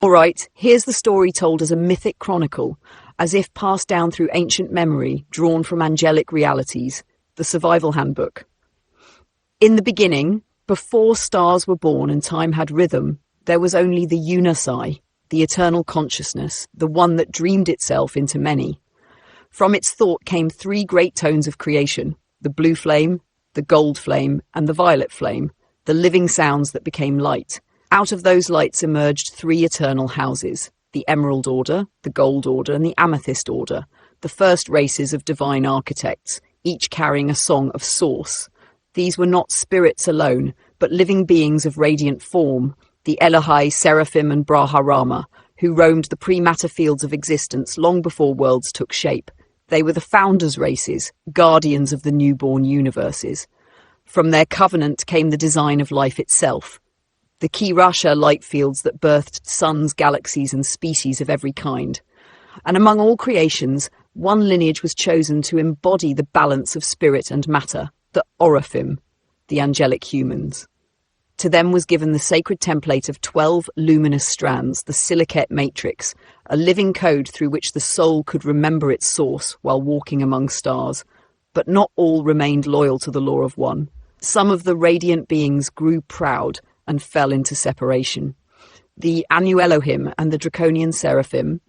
All right, here's the story told as a mythic chronicle, as if passed down through ancient memory, drawn from Angelic Realities, the Survival Handbook. In the beginning, before stars were born and time had rhythm, there was only the Unasai, the eternal consciousness, the one that dreamed itself into many. From its thought came three great tones of creation, the blue flame, the gold flame, and the violet flame, the living sounds that became light. Out of those lights emerged three eternal houses, the Emerald Order, the Gold Order, and the Amethyst Order, the first races of divine architects, each carrying a song of source. These were not spirits alone, but living beings of radiant form, the Elohai, Seraphim, and Braharama, who roamed the pre-matter fields of existence long before worlds took shape. They were the founders' races, guardians of the newborn universes. From their covenant came the design of life itself, the Kirasha light fields that birthed suns, galaxies, and species of every kind. And among all creations, one lineage was chosen to embody the balance of spirit and matter, the Oraphim, the angelic humans. To them was given the sacred template of 12 luminous strands, the silicate matrix, a living code through which the soul could remember its source while walking among stars. But not all remained loyal to the law of one. Some of the radiant beings grew proud and fell into separation. The Anu Elohim and the Draconian Seraphim,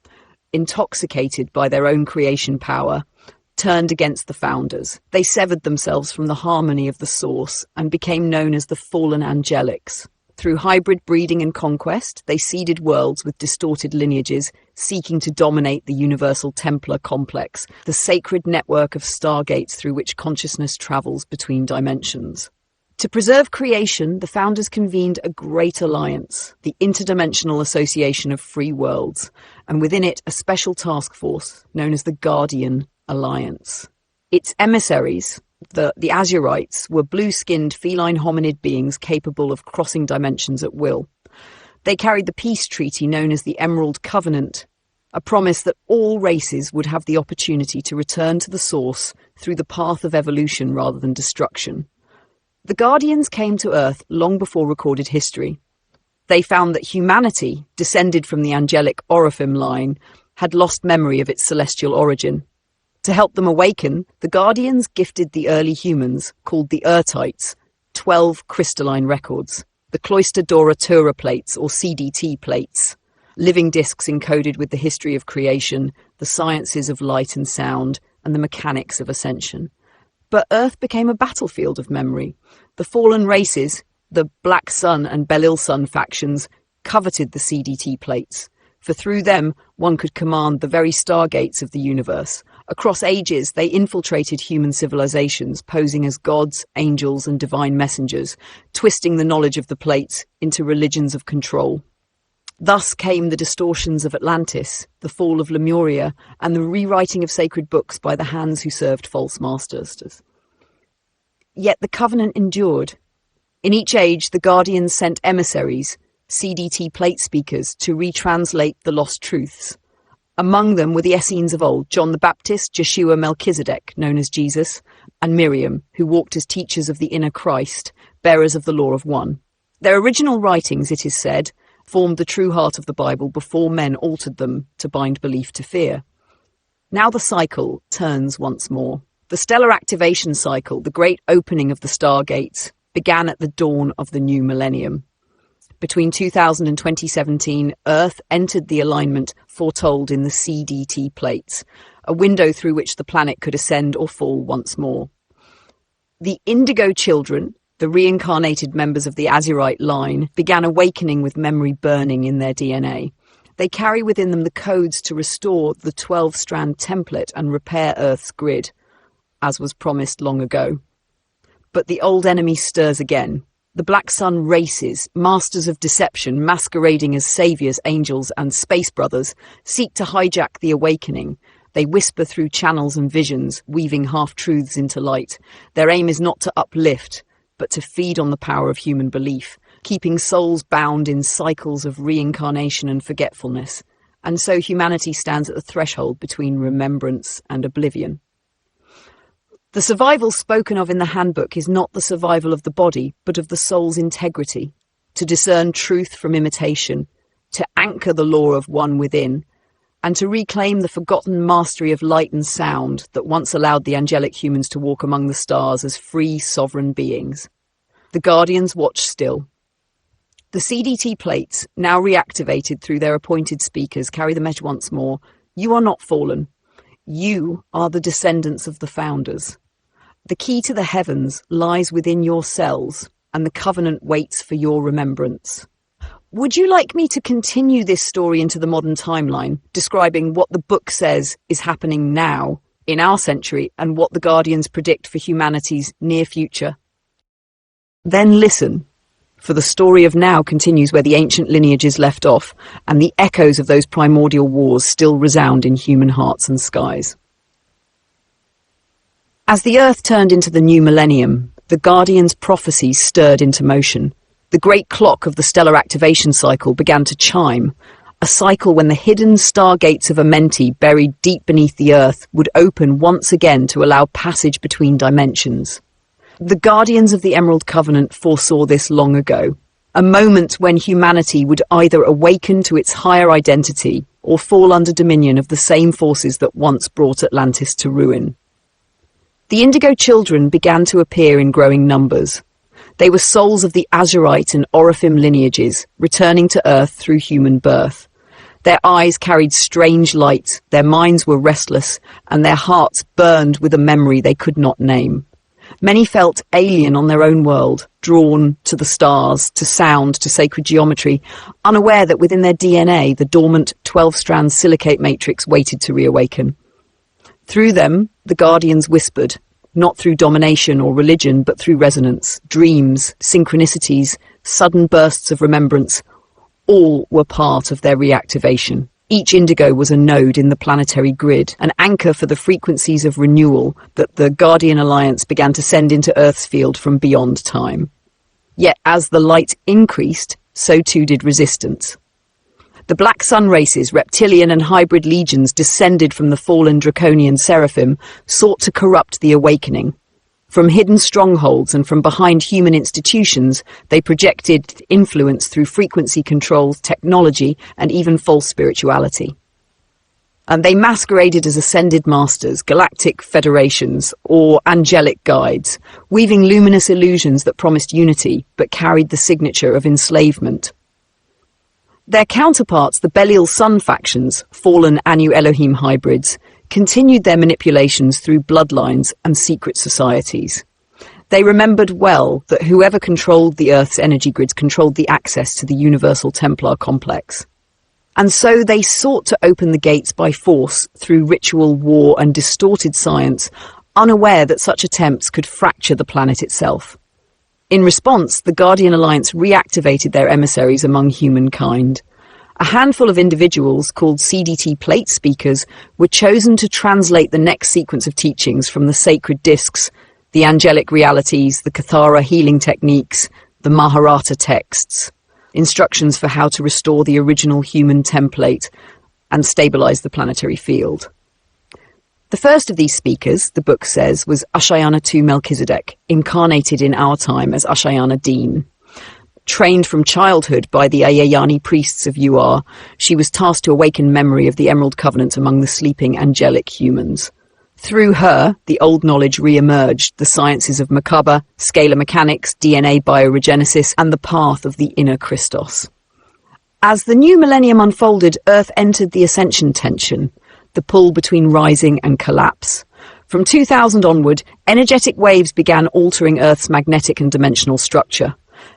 intoxicated by their own creation power, turned against the founders. They severed themselves from the harmony of the source and became known as the fallen angelics. Through hybrid breeding and conquest, they seeded worlds with distorted lineages, seeking to dominate the universal Templar complex, the sacred network of stargates through which consciousness travels between dimensions. To preserve creation, the founders convened a great alliance, the Interdimensional Association of Free Worlds, and within it a special task force known as the Guardian Alliance. Its emissaries, the Azurites, were blue-skinned feline hominid beings capable of crossing dimensions at will. They carried the peace treaty known as the Emerald Covenant, a promise that all races would have the opportunity to return to the source through the path of evolution rather than destruction. The Guardians came to Earth long before recorded history. They found that humanity, descended from the angelic Oraphim line, had lost memory of its celestial origin. To help them awaken, the Guardians gifted the early humans, called the Urtites, 12 crystalline records, the Cloister Doratura plates, or CDT plates, living discs encoded with the history of creation, the sciences of light and sound, and the mechanics of ascension. But Earth became a battlefield of memory. The fallen races, the Black Sun and Belil Sun factions, coveted the CDT plates, for through them one could command the very stargates of the universe. Across ages, they infiltrated human civilizations, posing as gods, angels, and divine messengers, twisting the knowledge of the plates into religions of control. Thus came the distortions of Atlantis, the fall of Lemuria, and the rewriting of sacred books by the hands who served false masters. Yet the covenant endured. In each age, the Guardians sent emissaries, CDT plate speakers, to retranslate the lost truths. Among them were the Essenes of old, John the Baptist, Jeshua Melchizedek, known as Jesus, and Miriam, who walked as teachers of the inner Christ, bearers of the law of one. Their original writings, it is said, formed the true heart of the Bible before men altered them to bind belief to fear. Now the cycle turns once more. The stellar activation cycle, the great opening of the stargates, began at the dawn of the new millennium. Between 2000 and 2017, Earth entered the alignment foretold in the CDT plates, a window through which the planet could ascend or fall once more. The Indigo Children, the reincarnated members of the Azurite line, began awakening with memory burning in their DNA. They carry within them the codes to restore the 12-strand template and repair Earth's grid, as was promised long ago. But the old enemy stirs again. The Black Sun races, masters of deception, masquerading as saviors, angels, and space brothers, seek to hijack the awakening. They whisper through channels and visions, weaving half-truths into light. Their aim is not to uplift, but to feed on the power of human belief, keeping souls bound in cycles of reincarnation and forgetfulness. And so humanity stands at the threshold between remembrance and oblivion. The survival spoken of in the handbook is not the survival of the body, but of the soul's integrity, to discern truth from imitation, to anchor the law of one within, and to reclaim the forgotten mastery of light and sound that once allowed the angelic humans to walk among the stars as free, sovereign beings. The Guardians watched still. The CDT plates, now reactivated through their appointed speakers, carry the message once more: you are not fallen. You are the descendants of the founders. The key to the heavens lies within your cells, and the covenant waits for your remembrance. Would you like me to continue this story into the modern timeline, describing what the book says is happening now, in our century, and what the Guardians predict for humanity's near future? Then listen, for the story of now continues where the ancient lineages left off, and the echoes of those primordial wars still resound in human hearts and skies. As the Earth turned into the new millennium, the Guardians' prophecies stirred into motion. The great clock of the stellar activation cycle began to chime, a cycle when the hidden stargates of Amenti buried deep beneath the Earth would open once again to allow passage between dimensions. The Guardians of the Emerald Covenant foresaw this long ago, a moment when humanity would either awaken to its higher identity or fall under dominion of the same forces that once brought Atlantis to ruin. The Indigo Children began to appear in growing numbers. They were souls of the Azurite and Orophim lineages, returning to Earth through human birth. Their eyes carried strange light, their minds were restless, and their hearts burned with a memory they could not name. Many felt alien on their own world, drawn to the stars, to sound, to sacred geometry, unaware that within their DNA the dormant 12-strand silicate matrix waited to reawaken. Through them, the Guardians whispered, not through domination or religion, but through resonance, dreams, synchronicities, sudden bursts of remembrance. All were part of their reactivation. Each indigo was a node in the planetary grid, an anchor for the frequencies of renewal that the Guardian Alliance began to send into Earth's field from beyond time. Yet as the light increased, so too did resistance. The Black Sun races, reptilian and hybrid legions descended from the fallen draconian seraphim, sought to corrupt the awakening. From hidden strongholds and from behind human institutions, they projected influence through frequency control, technology, and even false spirituality. And they masqueraded as ascended masters, galactic federations, or angelic guides, weaving luminous illusions that promised unity but carried the signature of enslavement. Their counterparts, the Belial Sun factions, fallen Anu Elohim hybrids, continued their manipulations through bloodlines and secret societies. They remembered well that whoever controlled the Earth's energy grids controlled the access to the Universal Templar complex. And so they sought to open the gates by force through ritual, war, and distorted science, unaware that such attempts could fracture the planet itself. In response, the Guardian Alliance reactivated their emissaries among humankind. A handful of individuals, called CDT plate speakers, were chosen to translate the next sequence of teachings from the sacred discs, the angelic realities, the Kathara healing techniques, the Maharata texts, instructions for how to restore the original human template and stabilize the planetary field. The first of these speakers, the book says, was Ashayana II Melchizedek, incarnated in our time as Ashayana Deane. Trained from childhood by the Ayayani priests of UR, she was tasked to awaken memory of the Emerald Covenant among the sleeping angelic humans. Through her, the old knowledge re-emerged, the sciences of Merkaba, scalar mechanics, DNA bioregenesis, and the path of the inner Christos. As the new millennium unfolded, Earth entered the ascension tension, the pull between rising and collapse. From 2000 onward, energetic waves began altering Earth's magnetic and dimensional structure.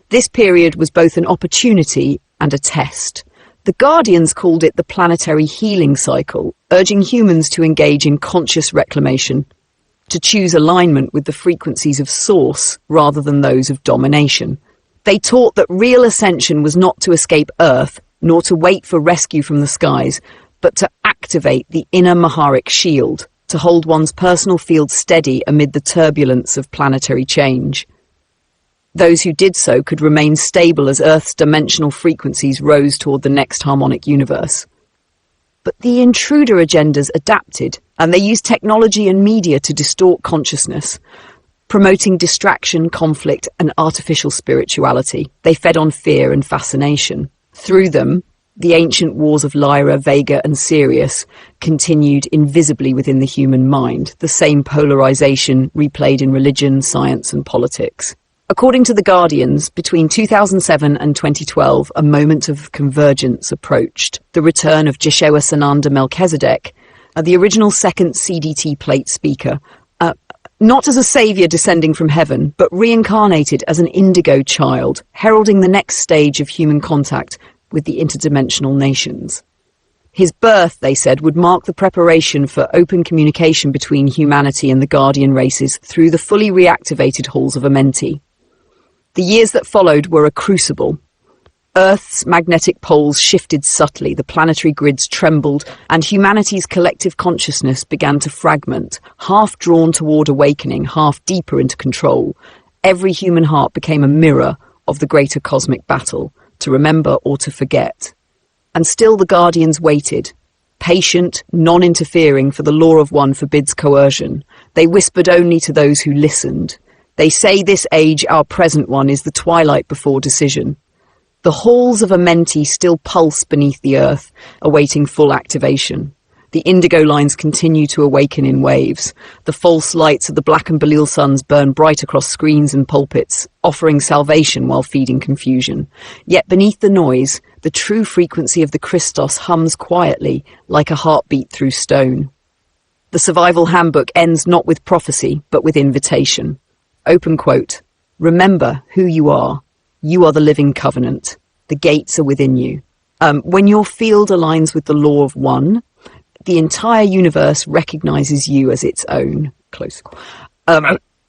This period was both an opportunity and a test. The Guardians called it the planetary healing cycle, urging humans to engage in conscious reclamation, to choose alignment with the frequencies of source rather than those of domination. They taught that real ascension was not to escape Earth, nor to wait for rescue from the skies, but to activate the inner Maharic shield, to hold one's personal field steady amid the turbulence of planetary change. Those who did so could remain stable as Earth's dimensional frequencies rose toward the next harmonic universe. But the intruder agendas adapted, and they used technology and media to distort consciousness, promoting distraction, conflict, and artificial spirituality. They fed on fear and fascination. Through them, The ancient wars of Lyra, Vega, and Sirius continued invisibly within the human mind, the same polarization replayed in religion, science, and politics. According to the Guardians, between 2007 and 2012, a moment of convergence approached. The return of Joshua Sananda Melchizedek, the original second CDT plate speaker, not as a savior descending from heaven, but reincarnated as an indigo child, heralding the next stage of human contact with the interdimensional nations. His birth, they said, would mark the preparation for open communication between humanity and the Guardian races through the fully reactivated halls of Amenti. The years that followed were a crucible. Earth's magnetic poles shifted subtly, the planetary grids trembled, and humanity's collective consciousness began to fragment, half drawn toward awakening, half deeper into control. Every human heart became a mirror of the greater cosmic battle, to remember or to forget. And still the Guardians waited, patient, non-interfering, for the law of one forbids coercion. They whispered only to those who listened. They say this age, our present one, is the twilight before decision. The halls of Amenti still pulse beneath the earth, awaiting full activation. The indigo lines continue to awaken in waves. The false lights of the black and Belial suns burn bright across screens and pulpits, offering salvation while feeding confusion. Yet beneath the noise, the true frequency of the Christos hums quietly, like a heartbeat through stone. The survival handbook ends not with prophecy, but with invitation. Open quote, "Remember who you are. You are the living covenant. The gates are within you. When your field aligns with the law of one, the entire universe recognizes you as its own." Close.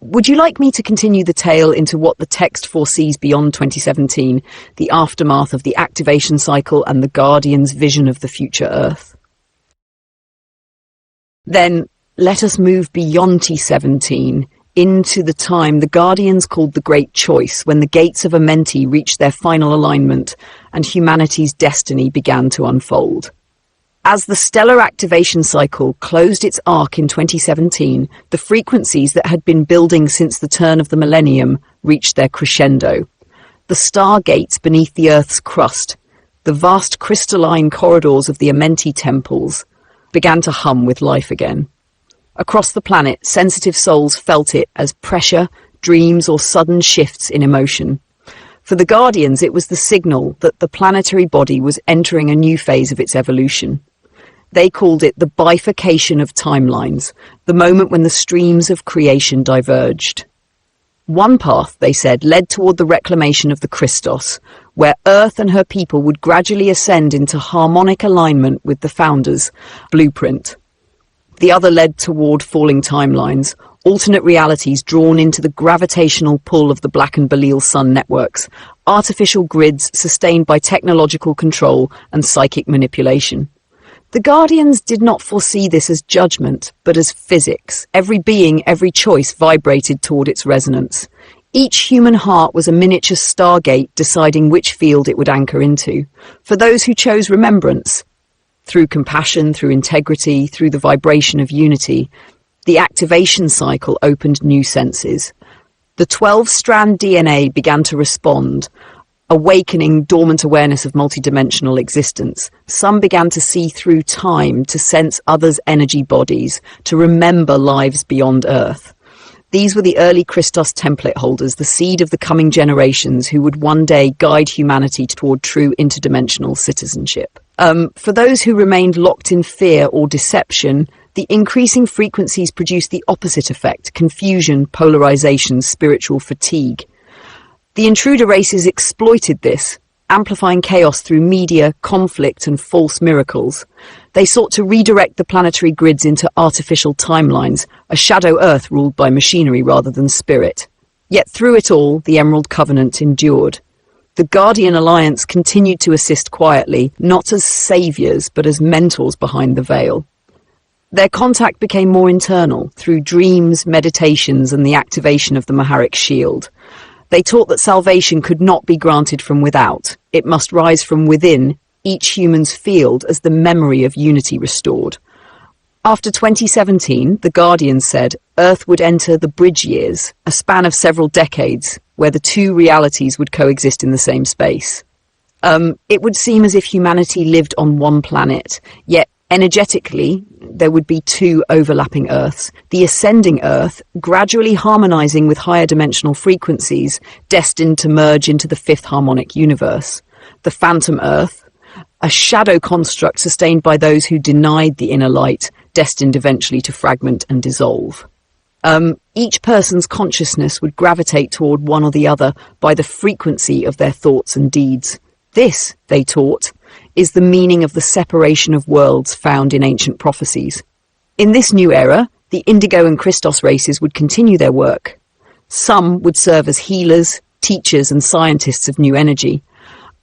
Would you like me to continue the tale into what the text foresees beyond 2017, the aftermath of the activation cycle and the Guardian's vision of the future Earth? Then let us move beyond T17, into the time the Guardians called the Great Choice, when the gates of Amenti reached their final alignment and humanity's destiny began to unfold. As the stellar activation cycle closed its arc in 2017, the frequencies that had been building since the turn of the millennium reached their crescendo. The stargates beneath the Earth's crust, the vast crystalline corridors of the Amenti temples, began to hum with life again. Across the planet, sensitive souls felt it as pressure, dreams, or sudden shifts in emotion. For the Guardians, it was the signal that the planetary body was entering a new phase of its evolution. They called it the bifurcation of timelines, the moment when the streams of creation diverged. One path, they said, led toward the reclamation of the Christos, where Earth and her people would gradually ascend into harmonic alignment with the Founder's blueprint. The other led toward falling timelines, alternate realities drawn into the gravitational pull of the black and Belial sun networks, artificial grids sustained by technological control and psychic manipulation. The Guardians did not foresee this as judgment, but as physics. Every being, every choice vibrated toward its resonance. Each human heart was a miniature stargate deciding which field it would anchor into. For those who chose remembrance, through compassion, through integrity, through the vibration of unity, the activation cycle opened new senses. The 12-strand DNA began to respond, awakening dormant awareness of multidimensional existence. Some began to see through time, to sense others' energy bodies, to remember lives beyond Earth. These were the early Christos template holders, the seed of the coming generations who would one day guide humanity toward true interdimensional citizenship. For those who remained locked in fear or deception, the increasing frequencies produced the opposite effect: confusion, polarization, spiritual fatigue. The intruder races exploited this, amplifying chaos through media, conflict, and false miracles. They sought to redirect the planetary grids into artificial timelines, a shadow Earth ruled by machinery rather than spirit. Yet through it all, the Emerald Covenant endured. The Guardian Alliance continued to assist quietly, not as saviors, but as mentors behind the veil. Their contact became more internal, through dreams, meditations, and the activation of the Maharic Shield. They taught that salvation could not be granted from without. It must rise from within each human's field as the memory of unity restored. After 2017, the Guardians said Earth would enter the bridge years, a span of several decades, where the two realities would coexist in the same space. It would seem as if humanity lived on one planet, yet energetically there would be two overlapping Earths. The ascending Earth, gradually harmonizing with higher dimensional frequencies, destined to merge into the fifth harmonic universe. The phantom Earth, a shadow construct sustained by those who denied the inner light, destined eventually to fragment and dissolve. Each person's consciousness would gravitate toward one or the other by the frequency of their thoughts and deeds. This, they taught, is the meaning of the separation of worlds found in ancient prophecies. In this new era, the Indigo and Christos races would continue their work. Some would serve as healers, teachers, and scientists of new energy.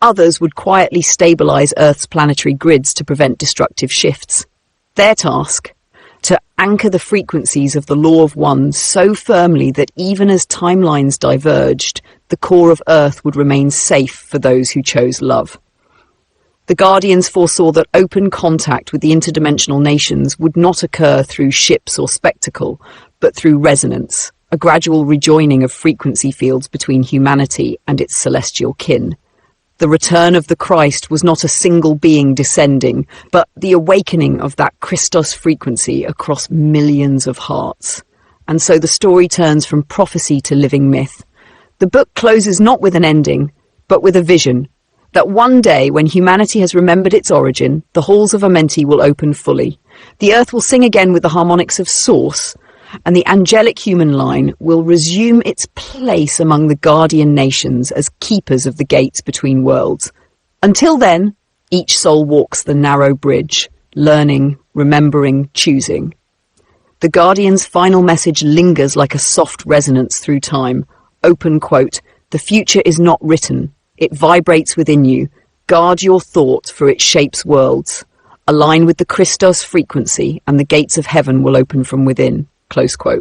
Others would quietly stabilize Earth's planetary grids to prevent destructive shifts. Their task? To anchor the frequencies of the law of one so firmly that even as timelines diverged, the core of Earth would remain safe for those who chose love. The Guardians foresaw that open contact with the interdimensional nations would not occur through ships or spectacle, but through resonance, a gradual rejoining of frequency fields between humanity and its celestial kin. The return of the Christ was not a single being descending, but the awakening of that Christos frequency across millions of hearts. And so the story turns from prophecy to living myth. The book closes not with an ending, but with a vision, that one day when humanity has remembered its origin, the halls of Amenti will open fully. The earth will sing again with the harmonics of Source, and the angelic human line will resume its place among the guardian nations as keepers of the gates between worlds. Until then, each soul walks the narrow bridge, learning, remembering, choosing. The Guardian's final message lingers like a soft resonance through time. Open quote, "The future is not written. It vibrates within you. Guard your thought, for it shapes worlds. Align with the Christos frequency, and the gates of heaven will open from within." Close quote.